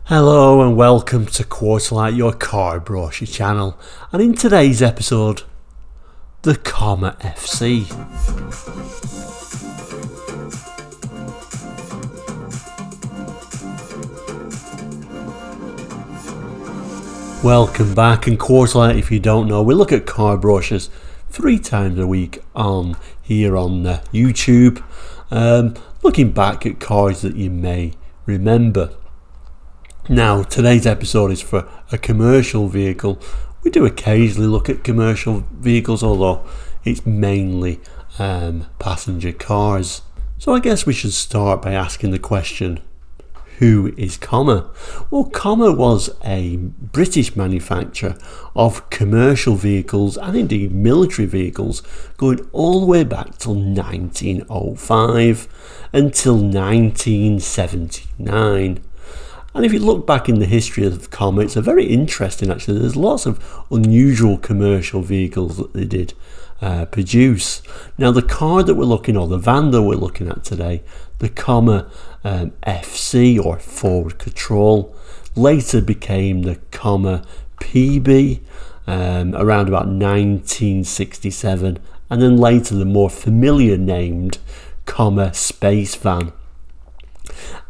Hello and welcome to Quarterlight, your car brochure channel, and in today's episode, the Comma FC. Welcome back, and Quarterlight, if you don't know, we look at car brochures 3 times a week here on YouTube, looking back at cars that you may remember. Now, today's episode is for a commercial vehicle. We do occasionally look at commercial vehicles, although it's mainly passenger cars. So I guess we should start by asking the question, who is Comma? Well, Comma was a British manufacturer of commercial vehicles and indeed military vehicles going all the way back till 1905 until 1979. And if you look back in the history of Comma, it's a very interesting actually. There's lots of unusual commercial vehicles that they did produce. Now the car that we're looking at, or the van that we're looking at today, the Comma FC or Forward Control, later became the Comma PB around about 1967, and then later the more familiar named Comma Spacevan.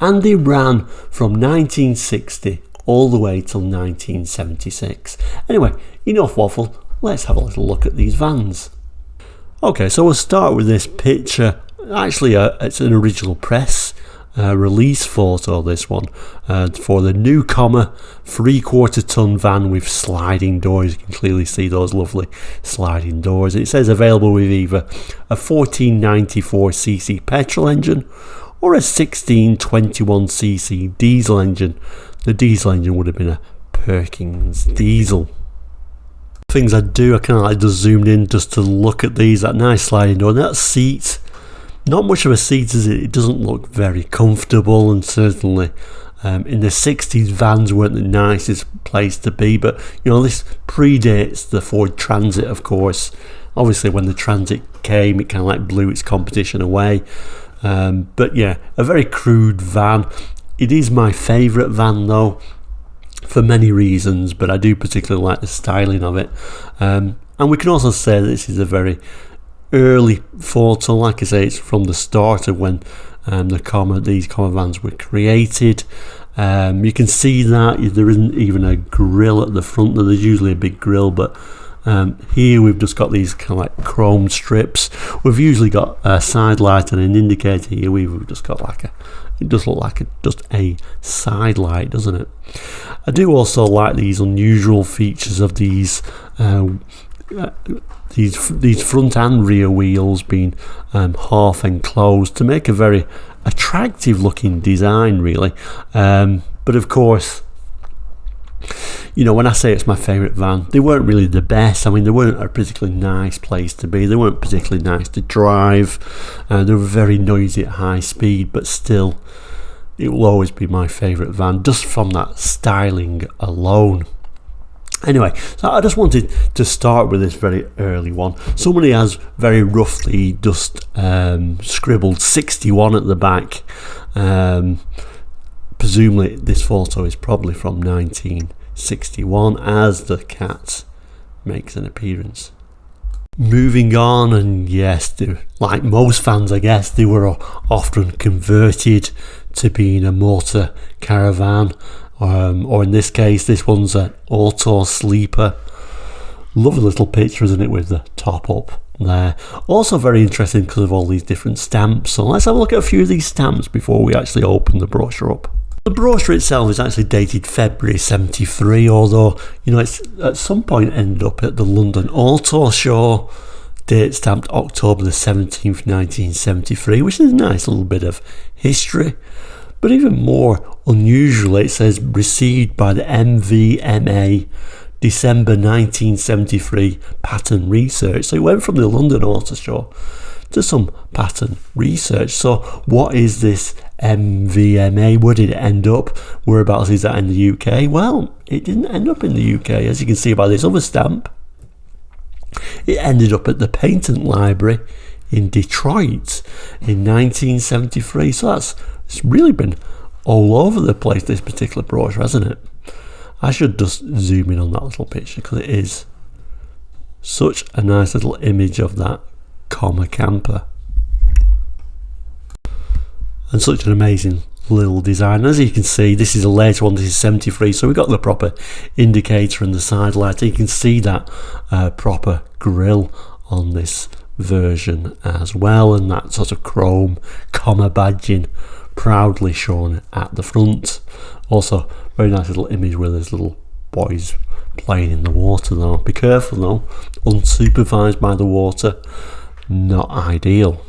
And they ran from 1960 all the way till 1976. Anyway, enough waffle, let's have a little look at these vans. Okay, so we'll start with this picture. Actually, it's an original press release photo, this one, for the new Comma 3/4 ton van with sliding doors. You can clearly see those lovely sliding doors. It says available with either a 1494cc petrol engine or a 1621cc diesel engine. The diesel engine would have been a Perkins diesel. Things I kind of like just zoomed in just to look at these. That nice sliding door, and that seat, not much of a seat, is it? It doesn't look very comfortable, and certainly in the 60s vans weren't the nicest place to be. But you know, this predates the Ford Transit, of course. Obviously when the Transit came, it kind of like blew its competition away. But yeah, a very crude van. It is my favourite van though, for many reasons, but I do particularly like the styling of it. And we can also say that this is a very early photo. Like I say, it's from the start of when these Comma vans were created. You can see that there isn't even a grille at the front. There's usually a big grille, but here we've just got these kind of like chrome strips. We've usually got a side light and an indicator. Here we've just got it does look like just a side light, doesn't it? I do also like these unusual features of these front and rear wheels being half enclosed to make a very attractive looking design, really. But of course, you know, when I say it's my favourite van, they weren't really the best. I mean, they weren't a particularly nice place to be. They weren't particularly nice to drive. They were very noisy at high speed, but still, it will always be my favourite van, just from that styling alone. Anyway, so I just wanted to start with this very early one. Somebody has very roughly just scribbled 61 at the back. Presumably this photo is probably from 1961 as the cat makes an appearance. Moving on, and yes, like most fans I guess, they were often converted to being a motor caravan, or in this case this one's an auto sleeper. Lovely little picture, isn't it, with the top up there. Also very interesting because of all these different stamps. So let's have a look at a few of these stamps before we actually open the brochure up. The brochure itself is actually dated February 73, although, you know, it's at some point ended up at the London Auto Show, date stamped October the 17th, 1973, which is a nice little bit of history. But even more unusual, it says received by the MVMA December 1973 pattern research. So it went from the London Auto Show to some pattern research. So what is this MVMA? Where did it end up? Whereabouts is that in the UK? Well, it didn't end up in the UK, as you can see by this other stamp. It ended up at the Patent Library in Detroit in 1973. So it's really been all over the place, this particular brochure, hasn't it? I should just zoom in on that little picture because it is such a nice little image of that comma camper. And such an amazing little design. As you can see, this is a later one, this is 73, so we've got the proper indicator and the side light. You can see that proper grille on this version as well, and that sort of chrome comma badging proudly shown at the front. Also, very nice little image where there's little boys playing in the water though. Be careful though, unsupervised by the water, not ideal.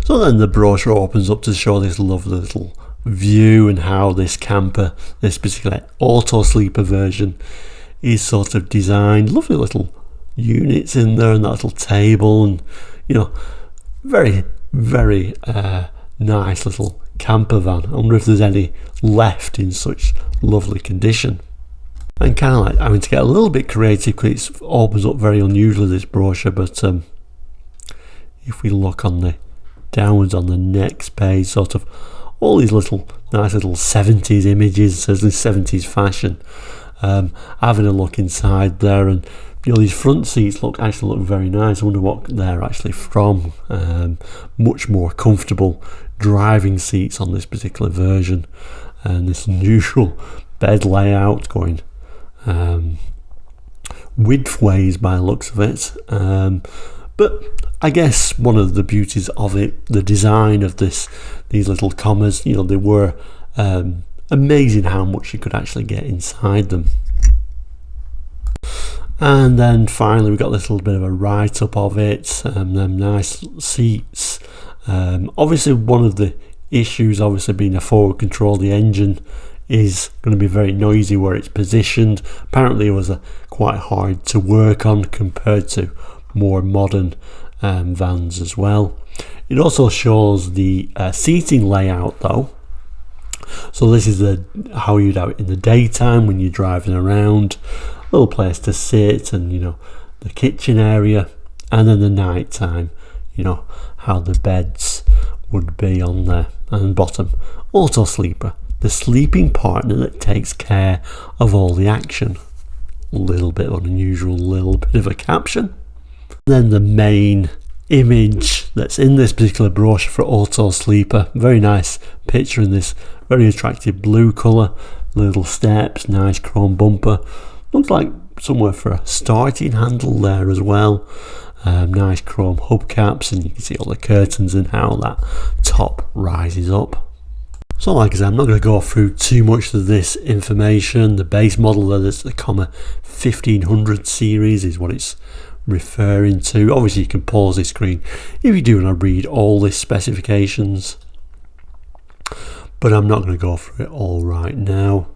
So then the brochure opens up to show this lovely little view and how this camper, this particular auto sleeper version, is sort of designed. Lovely little units in there and that little table, and you know, very nice little camper van. I wonder if there's any left in such lovely condition. And kind of like having to get a little bit creative because it opens up very unusually, this brochure. But if we look on the downwards on the next page, sort of all these little nice little 70s images, says in 70s fashion. Having a look inside there, and you know, these front seats actually look very nice. I wonder what they're actually from. Much more comfortable driving seats on this particular version, and this unusual bed layout going widthways by the looks of it. But I guess one of the beauties of it, the design of these little commas, you know, they were amazing how much you could actually get inside them. And then finally we got this little bit of a write-up of it, them nice seats. Obviously one of the issues, obviously being a forward control, the engine is going to be very noisy where it's positioned. Apparently it was quite hard to work on compared to more modern vans as well. It also shows the seating layout though. So this is how you'd have it in the daytime when you're driving around, a little place to sit, and you know, the kitchen area, and then the night time, you know, how the beds would be on there. And bottom, auto sleeper, the sleeping partner that takes care of all the action. A little bit unusual, little bit of a caption. Then the main image that's in this particular brochure for auto sleeper, very nice picture in this very attractive blue colour, little steps, nice chrome bumper, looks like somewhere for a starting handle there as well. Nice chrome hubcaps, and you can see all the curtains and how that top rises up. So like I said, I'm not going to go through too much of this information. The base model there, that's the comma 1500 series is what it's referring to. Obviously you can pause this screen if you do want to read all the specifications, but I'm not going to go through it all right now.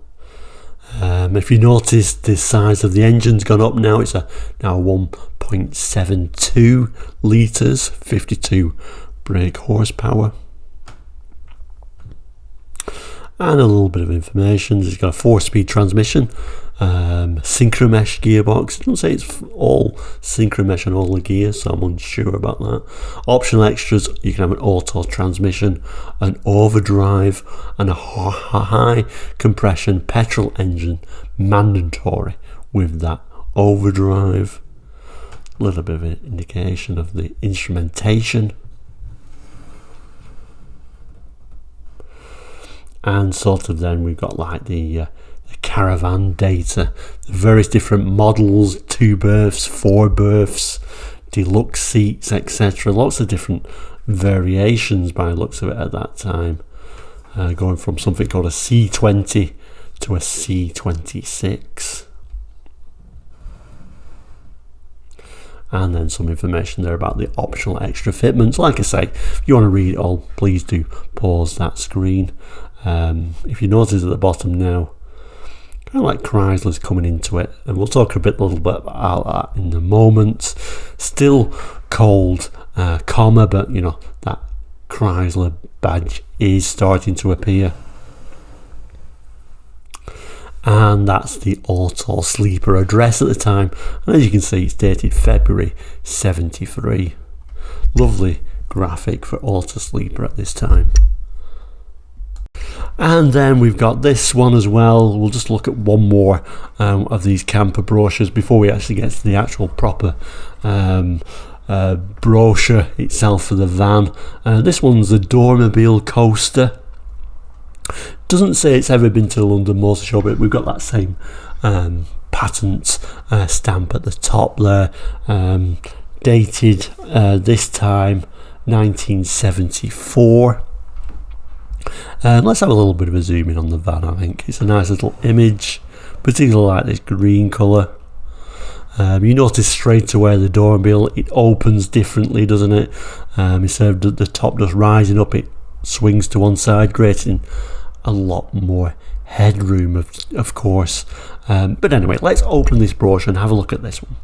If you notice, the size of the engine's gone up now. It's now 1.72 litres, 52 brake horsepower. And a little bit of information. It's got a 4-speed transmission, synchromesh gearbox. It doesn't say it's all synchromesh on all the gears, so I'm unsure about that. Optional extras, you can have an auto transmission, an overdrive, and a high compression petrol engine, mandatory with that overdrive. A little bit of an indication of the instrumentation. And sort of then we've got like the caravan data, the various different models, 2 berths, 4 berths, deluxe seats, etc. Lots of different variations by the looks of it at that time, going from something called a C20 to a C26. And then some information there about the optional extra fitments. Like I say, if you want to read it all, please do pause that screen. If you notice at the bottom now, kind of like Chrysler's coming into it, and we'll talk a little bit about that in a moment. Still cold comma, but you know, that Chrysler badge is starting to appear. And that's the auto sleeper address at the time, and as you can see, it's dated February 73. Lovely graphic for auto sleeper at this time. And then we've got this one as well. We'll just look at one more of these camper brochures before we actually get to the actual proper brochure itself for the van. This one's the Dormobile Coaster. Doesn't say it's ever been to the London Motor Show, but we've got that same patent stamp at the top there, dated this time 1974. Let's have a little bit of a zoom in on the van. I think it's a nice little image, particularly like this green colour. You notice straight away the Dormobile, it opens differently, doesn't it? Instead of the top just rising up, it swings to one side, creating a lot more headroom, of course. But anyway, let's open this brochure and have a look at this one.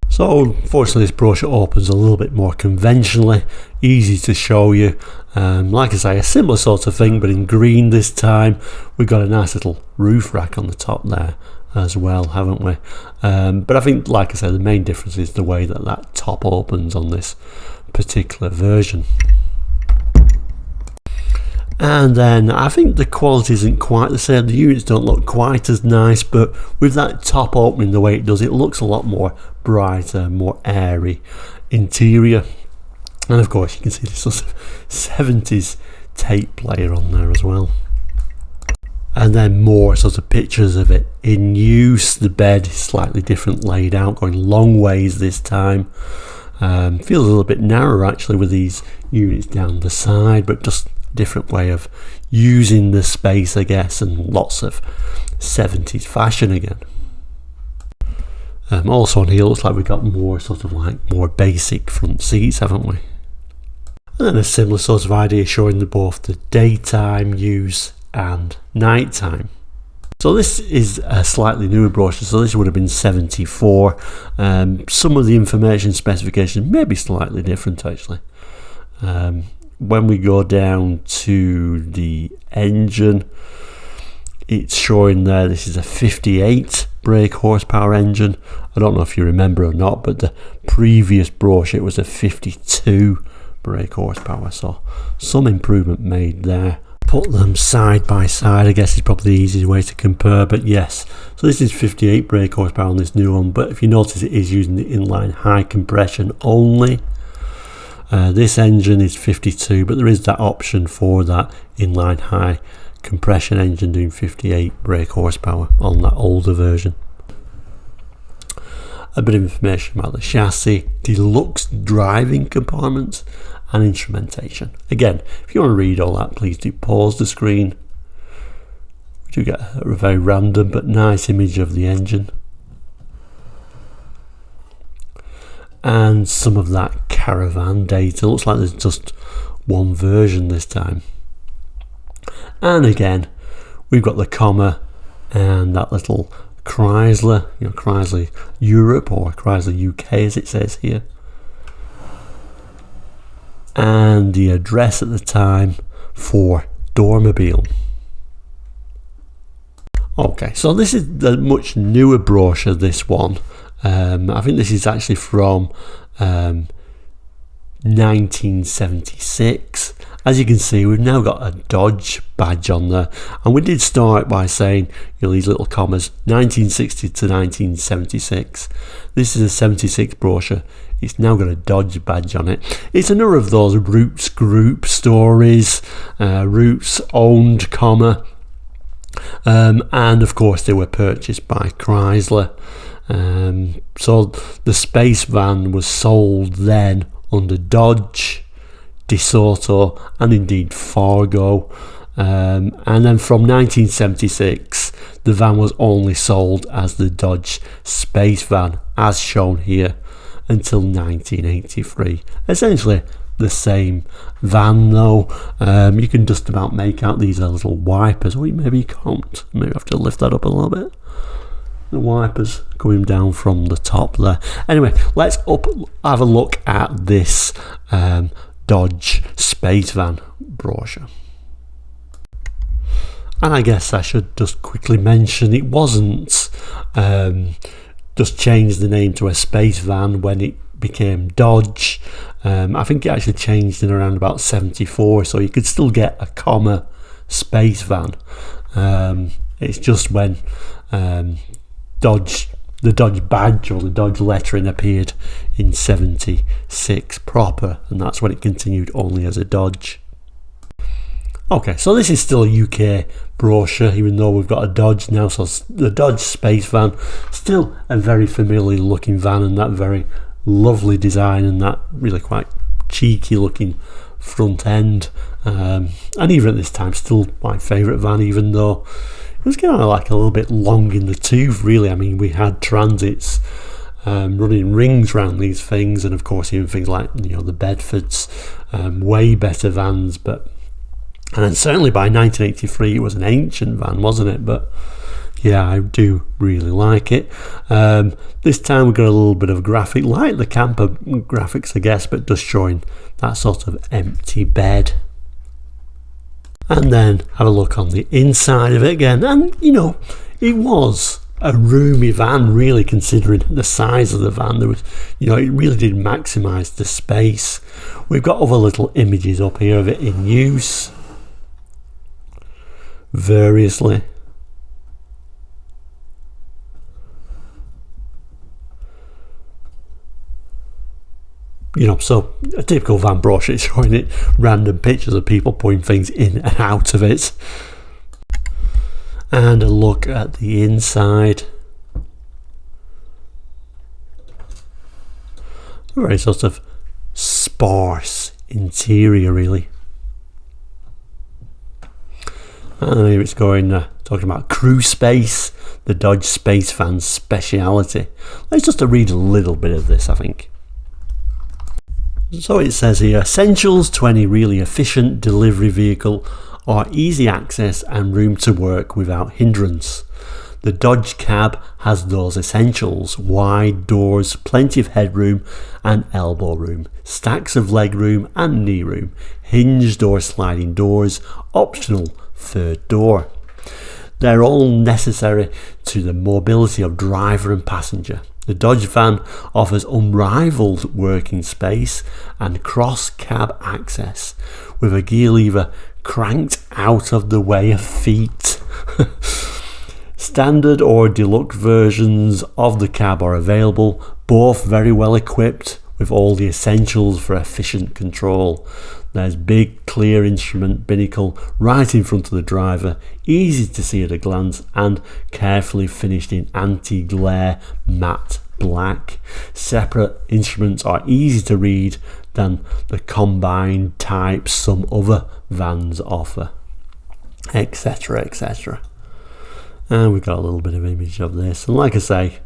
So unfortunately this brochure opens a little bit more conventionally, easy to show you. Like I say, a similar sort of thing, but in green this time. We've got a nice little roof rack on the top there as well, haven't we? But I think, like I said, the main difference is the way that that top opens on this particular version. And then I think the quality isn't quite the same. The units don't look quite as nice, but with that top opening the way it does, it looks a lot more brighter, more airy interior. And of course you can see this sort of 70s tape player on there as well. And then more sort of pictures of it in use. The bed is slightly different laid out, going long ways this time. Feels a little bit narrower actually with these units down the side, but just different way of using the space, I guess, and lots of 70s fashion again. Also on here looks like we've got more sort of like more basic front seats, haven't we? And then a similar sort of idea showing both the daytime use and nighttime. So this is a slightly newer brochure, so this would have been 74. Some of the information specification may be slightly different actually. When we go down to the engine, it's showing there this is a 58 brake horsepower engine. I don't know if you remember or not, but the previous brochure it was a 52 brake horsepower, so some improvement made there. Put them side by side, I guess is probably the easiest way to compare, but yes, so this is 58 brake horsepower on this new one, but if you notice it is using the inline high compression only. This engine is 52, but there is that option for that inline high compression engine doing 58 brake horsepower on that older version. A bit of information about the chassis, deluxe driving compartments and instrumentation. Again, if you want to read all that, please do pause the screen. We do get a very random but nice image of the engine. And some of that caravan data. Looks like there's just one version this time. And again, we've got the comma and that little Chrysler, Chrysler Europe or Chrysler UK as it says here. And the address at the time for Dormobile. Okay, so this is the much newer brochure, this one. I think this is actually from 1976. As you can see, we've now got a Dodge badge on there, and we did start by saying, these little commas, 1960 to 1976. This is a 76 brochure. It's now got a Dodge badge on it. It's another of those Roots Group stories, Roots owned comma, and of course they were purchased by Chrysler. So the Spacevan was sold then under Dodge, DeSoto and indeed Fargo, and then from 1976 the van was only sold as the Dodge Spacevan as shown here until 1983. Essentially the same van though. You can just about make out these are little wipers. Well, maybe you can't. Maybe I have to lift that up a little bit. The wipers coming down from the top there. Anyway, let's have a look at this Dodge Spacevan brochure. And I guess I should just quickly mention it wasn't just changed the name to a Spacevan when it became Dodge. I think it actually changed in around about 74, so you could still get a comma Spacevan. It's just when the Dodge badge or the Dodge lettering appeared in 76 proper, and that's when it continued only as a Dodge. Okay, so this is still a UK brochure, even though we've got a Dodge now. So the Dodge Spacevan, still a very familiar looking van, and that very lovely design and that really quite cheeky looking front end. And even at this time, still my favourite van, even though it was kind of like a little bit long in the tooth, really. I mean, we had transits running rings around these things, and of course even things like, you know, the Bedfords, way better vans. But and then certainly by 1983 it was an ancient van, wasn't it? But yeah, I do really like it. This time we've got a little bit of graphic, like the camper graphics I guess, but just showing that sort of empty bed. And then have a look on the inside of it again, and you know, it was a roomy van, really, considering the size of the van. There was, you know, it really did maximise the space. We've got other little images up here of it in use variously. You know, so a typical van brochure is showing it random pictures of people putting things in and out of it. And a look at the inside. A very sort of sparse interior, really. And here it's going, talking about crew space, the Dodge Spacevan's speciality. Let's just read a little bit of this, I think. So it says here, essentials to any really efficient delivery vehicle are easy access and room to work without hindrance. The Dodge cab has those essentials: wide doors, plenty of headroom and elbow room, stacks of leg room and knee room, hinged or sliding doors, optional third door. They're all necessary to the mobility of driver and passenger. The Dodge van offers unrivaled working space and cross-cab access with a gear lever cranked out of the way of feet. Standard or deluxe versions of the cab are available, both very well equipped with all the essentials for efficient control. There's big clear instrument binnacle right in front of the driver, easy to see at a glance and carefully finished in anti-glare matte black. Separate instruments are easy to read than the combined types some other vans offer, etc, etc. And we've got a little bit of image of this, and like I say,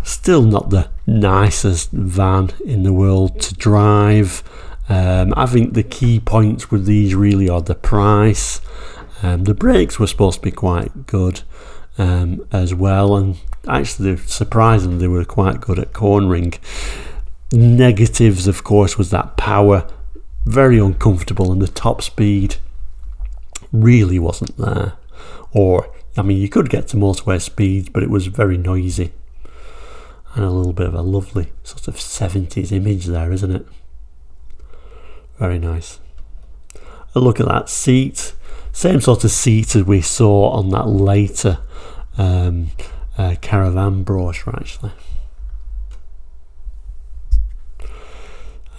still not the nicest van in the world to drive. I think the key points with these really are the price. The brakes were supposed to be quite good as well, and actually surprisingly they were quite good at cornering. Negatives, of course, was that power, very uncomfortable, and the top speed really wasn't there. Or, I mean, you could get to motorway speeds, but it was very noisy. And a little bit of a lovely sort of 70s image there, isn't it? Very nice. A look at that seat, same sort of seat as we saw on that later caravan brochure, actually.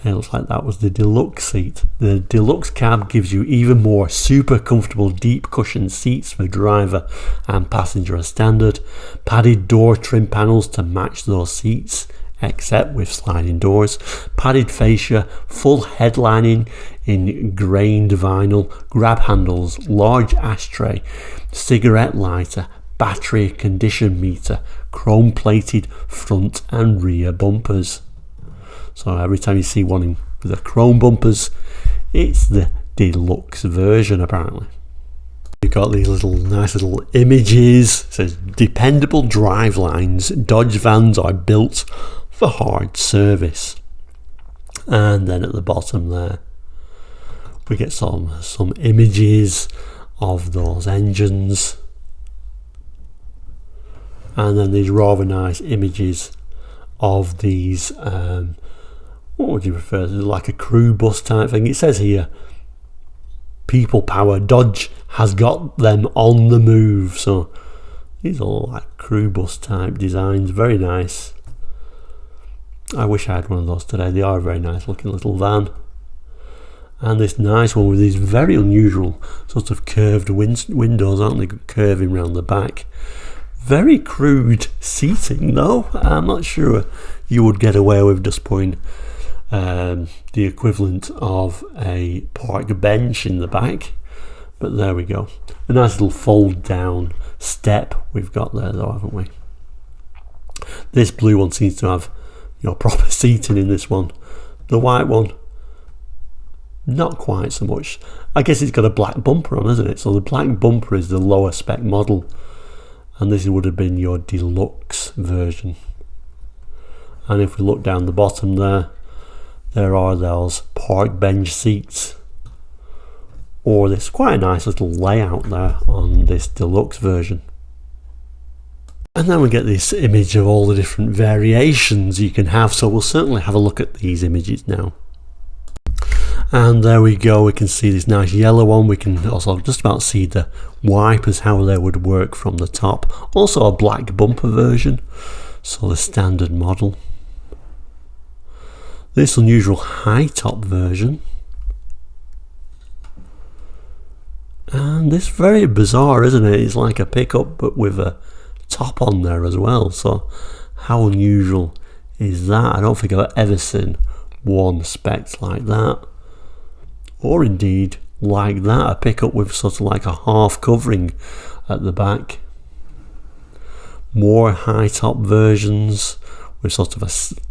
It looks like that was the deluxe seat. The deluxe cab gives you even more super comfortable deep cushioned seats for driver and passenger as standard. Padded door trim panels to match those seats, except with sliding doors. Padded fascia, full headlining in grained vinyl, grab handles, large ashtray, cigarette lighter, battery condition meter, chrome plated front and rear bumpers. So every time you see one with the chrome bumpers, it's the deluxe version apparently. You've got these little nice little images. It says dependable drive lines. Dodge vans are built for hard service. And then at the bottom there we get some images of those engines, and then these rather nice images of these what would you refer to, like a crew bus type thing. It says here people power. Dodge has got them on the move. So these are all like crew bus type designs, very nice. I wish I had one of those today. They are a very nice looking little van. And this nice one with these very unusual sort of curved windows, aren't they, curving around the back. Very crude seating though. I'm not sure you would get away with just putting the equivalent of a park bench in the back. But there we go. A nice little fold down step we've got there though, haven't we? This blue one seems to have proper seating in this one. The white one, not quite so much. I guess it's got a black bumper on, isn't it? So the black bumper is the lower spec model, and this would have been your deluxe version. And if we look down the bottom there are those park bench seats, or this quite a nice little layout there on this deluxe version. And then we get this image of all the different variations you can have, so we'll certainly have a look at these images now. And there we go, we can see this nice yellow one. We can also just about see the wipers, how they would work from the top. Also a black bumper version, so the standard model. This unusual high top version. And this very bizarre, isn't it? It's like a pickup but with a top on there as well. So how unusual is that? I don't think I've ever seen one spec like that. Or indeed like that, a pickup with sort of like a half covering at the back. More high top versions with sort of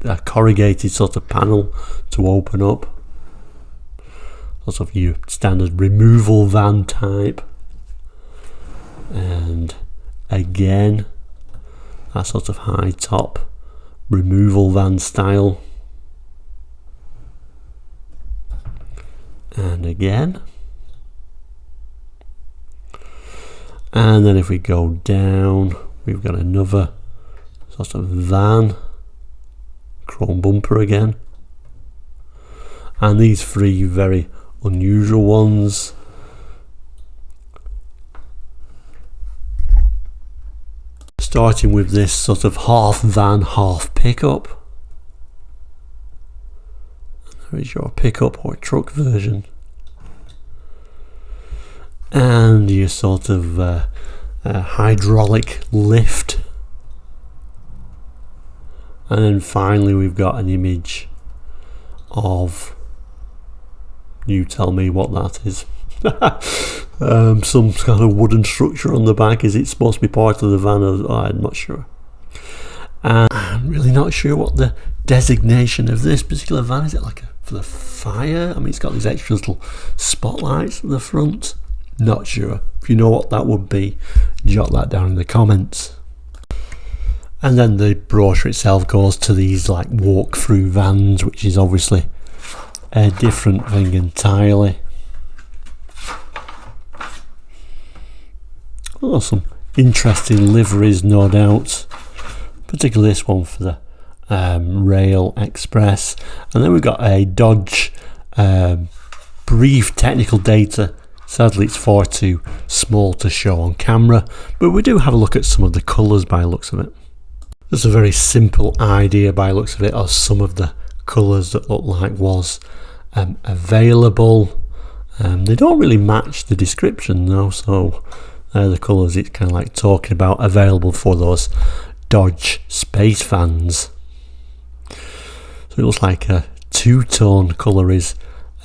a corrugated sort of panel to open up. Sort of your standard removal van type. And again, that sort of high top removal van style. And again, and then if we go down, we've got another sort of van, chrome bumper again, and these three very unusual ones. Starting with this sort of half van, half pickup. There is your pickup or truck version, and your sort of hydraulic lift, and then finally we've got an image of, you tell me what that is. Some kind of wooden structure on the back. Is it supposed to be part of the van? I'm not sure. And I'm really not sure what the designation of this particular van is. It like for the fire? I mean, it's got these extra little spotlights at the front. Not sure. If you know what that would be, jot that down in the comments. And then the brochure itself goes to these like walk-through vans, which is obviously a different thing entirely. Oh, some interesting liveries, no doubt. Particularly this one for the Rail Express. And then we've got a Dodge brief technical data. Sadly it's far too small to show on camera, but we do have a look at some of the colours by the looks of it. There's a very simple idea by the looks of it of some of the colours that look like was available. They don't really match the description though, so the colours it's kind of like talking about available for those Dodge Spacevans. So it looks like a two-tone colour is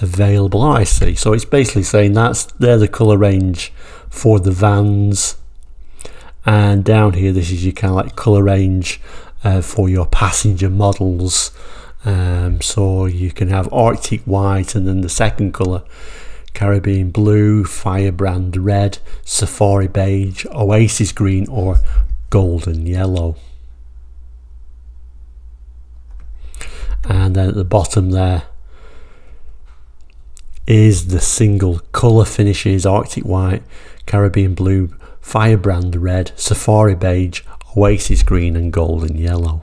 available. Oh, I see. So it's basically saying they're the colour range for the vans, and down here this is your kind of like colour range for your passenger models. So you can have Arctic white, and then the second colour Caribbean blue, firebrand red, safari beige, oasis green, or golden yellow. And then at the bottom there is the single colour finishes: Arctic white, Caribbean blue, firebrand red, safari beige, oasis green, and golden yellow.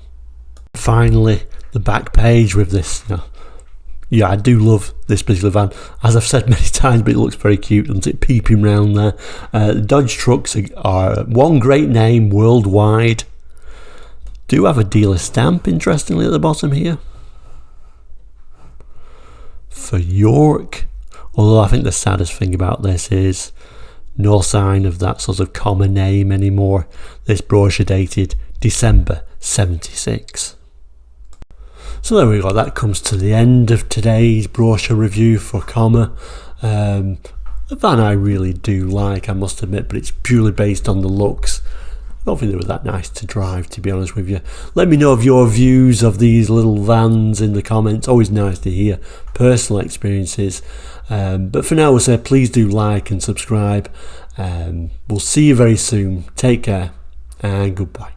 Finally, the back page with this Yeah, I do love this particular van, as I've said many times, but it looks very cute, doesn't it, peeping round there. The Dodge trucks are one great name worldwide. Do have a dealer stamp, interestingly, at the bottom here for York, although I think the saddest thing about this is no sign of that sort of common name anymore. This brochure dated December 76. So there we go, that comes to the end of today's brochure review for Commer. A van I really do like, I must admit, but it's purely based on the looks. I don't think they were that nice to drive, to be honest with you. Let me know of your views of these little vans in the comments. Always nice to hear personal experiences. But for now, we'll say please do like and subscribe. We'll see you very soon. Take care and goodbye.